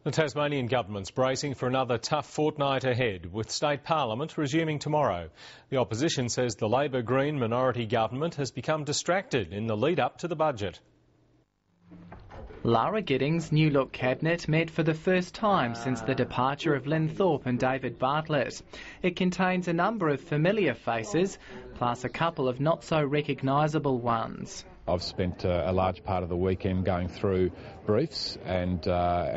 The Tasmanian Government's bracing for another tough fortnight ahead, with state parliament resuming tomorrow. The opposition says the Labor-Green minority government has become distracted in the lead-up to the budget. Lara Gidding's New Look cabinet met for the first time since the departure of Lynn Thorpe and David Bartlett. It contains a number of familiar faces, plus a couple of not-so-recognisable ones. I've spent a large part of the weekend going through briefs and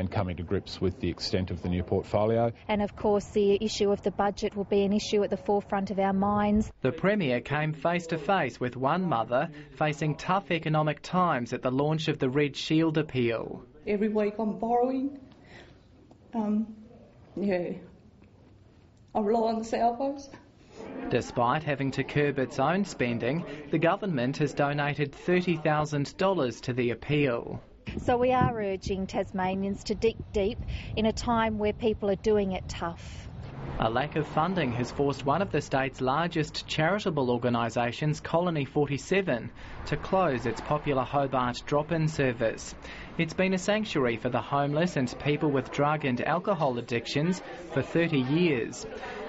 coming to grips with the extent of the new portfolio. And of course the issue of the budget will be an issue at the forefront of our minds. The Premier came face to face with one mother facing tough economic times at the launch of the Red Shield appeal. Every week I'm borrowing. I rely on the salvos. Despite having to curb its own spending, the government has donated $30,000 to the appeal. So we are urging Tasmanians to dig deep in a time where people are doing it tough. A lack of funding has forced one of the state's largest charitable organisations, Colony 47, to close its popular Hobart drop-in service. It's been a sanctuary for the homeless and people with drug and alcohol addictions for 30 years.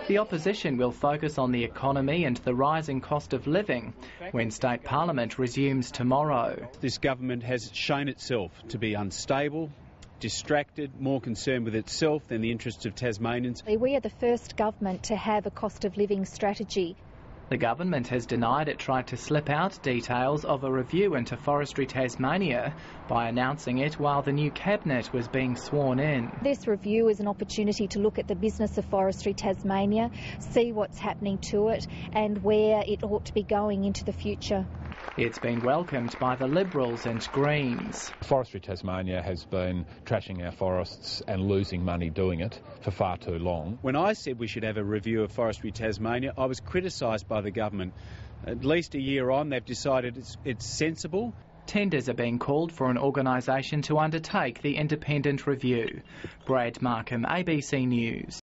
The opposition will focus on the economy and the rising cost of living when state parliament resumes tomorrow. This government has shown itself to be unstable, distracted, more concerned with itself than the interests of Tasmanians. We are the first government to have a cost of living strategy. The government has denied it tried to slip out details of a review into Forestry Tasmania by announcing it while the new cabinet was being sworn in. This review is an opportunity to look at the business of Forestry Tasmania, see what's happening to it and where it ought to be going into the future. It's been welcomed by the Liberals and Greens. Forestry Tasmania has been trashing our forests and losing money doing it for far too long. When I said we should have a review of Forestry Tasmania, I was criticised by the government. At least a year on, they've decided it's sensible. Tenders are being called for an organisation to undertake the independent review. Brad Markham, ABC News.